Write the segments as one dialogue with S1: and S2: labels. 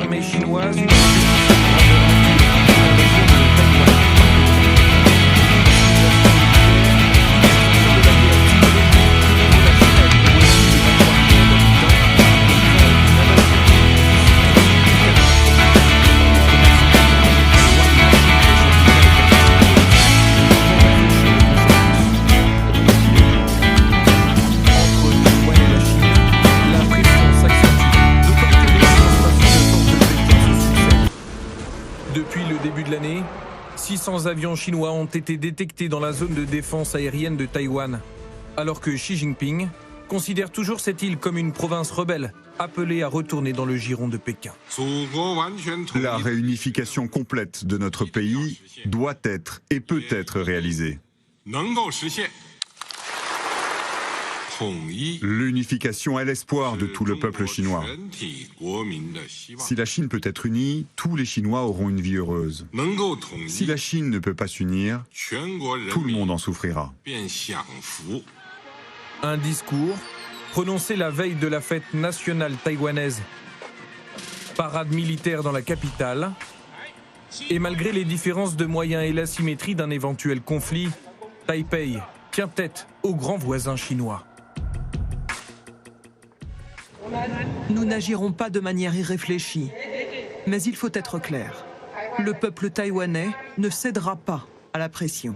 S1: l'armée chinoise une Depuis le début de l'année, 600 avions chinois ont été détectés dans la zone de défense aérienne de Taïwan, alors que Xi Jinping considère toujours cette île comme une province rebelle, appelée à retourner dans le giron de Pékin.
S2: La réunification complète de notre pays doit être et peut être réalisée. L'unification est l'espoir de tout le peuple chinois. Si la Chine peut être unie, tous les Chinois auront une vie heureuse. Si la Chine ne peut pas s'unir, tout le monde en souffrira.
S1: Un discours prononcé la veille de la fête nationale taïwanaise. Parade militaire dans la capitale. Et malgré les différences de moyens et l'asymétrie d'un éventuel conflit, Taipei tient tête aux grands voisins chinois.
S3: Nous n'agirons pas de manière irréfléchie, mais il faut être clair. Le peuple taïwanais ne cédera pas à la pression.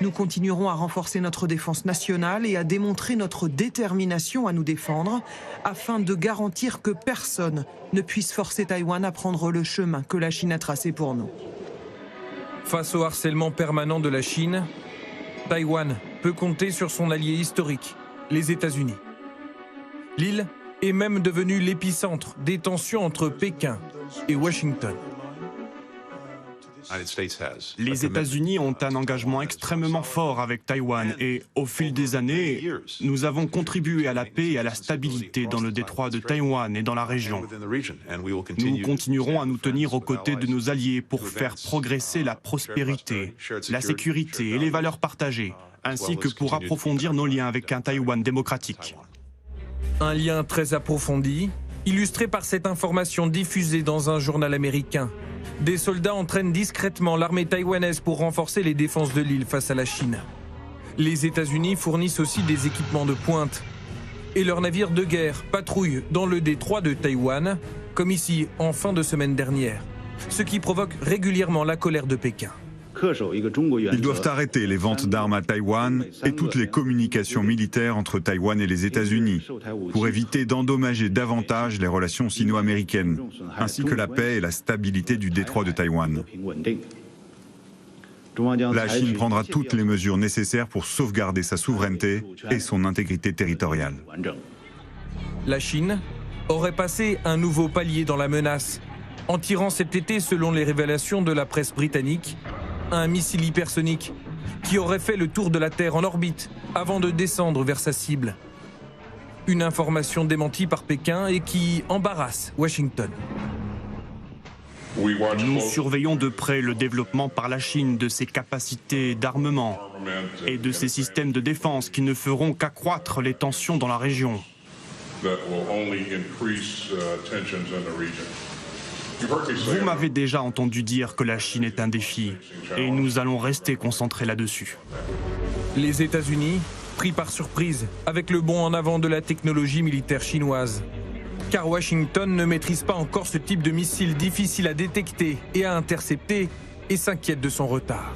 S3: Nous continuerons à renforcer notre défense nationale et à démontrer notre détermination à nous défendre afin de garantir que personne ne puisse forcer Taïwan à prendre le chemin que la Chine a tracé pour nous.
S1: Face au harcèlement permanent de la Chine, Taïwan peut compter sur son allié historique, les États-Unis. L'île est même devenue l'épicentre des tensions entre Pékin et Washington.
S4: Les États-Unis ont un engagement extrêmement fort avec Taïwan et, au fil des années, nous avons contribué à la paix et à la stabilité dans le détroit de Taïwan et dans la région. Nous continuerons à nous tenir aux côtés de nos alliés pour faire progresser la prospérité, la sécurité et les valeurs partagées, ainsi que pour approfondir nos liens avec un Taïwan démocratique.
S1: Un lien très approfondi, illustré par cette information diffusée dans un journal américain. Des soldats entraînent discrètement l'armée taïwanaise pour renforcer les défenses de l'île face à la Chine. Les États-Unis fournissent aussi des équipements de pointe. Et leurs navires de guerre patrouillent dans le détroit de Taïwan, comme ici en fin de semaine dernière. Ce qui provoque régulièrement la colère de Pékin.
S2: Ils doivent arrêter les ventes d'armes à Taïwan et toutes les communications militaires entre Taïwan et les États-Unis pour éviter d'endommager davantage les relations sino-américaines, ainsi que la paix et la stabilité du détroit de Taïwan. La Chine prendra toutes les mesures nécessaires pour sauvegarder sa souveraineté et son intégrité territoriale.
S1: La Chine aurait passé un nouveau palier dans la menace, en tirant cet été, selon les révélations de la presse britannique, un missile hypersonique qui aurait fait le tour de la Terre en orbite avant de descendre vers sa cible. Une information démentie par Pékin et qui embarrasse Washington.
S4: Nous surveillons de près le développement par la Chine de ses capacités d'armement et de ses systèmes de défense qui ne feront qu'accroître les tensions dans la région. Vous m'avez déjà entendu dire que la Chine est un défi, et nous allons rester concentrés là-dessus.
S1: Les États-Unis, pris par surprise avec le bond en avant de la technologie militaire chinoise. Car Washington ne maîtrise pas encore ce type de missile difficile à détecter et à intercepter, et s'inquiète de son retard.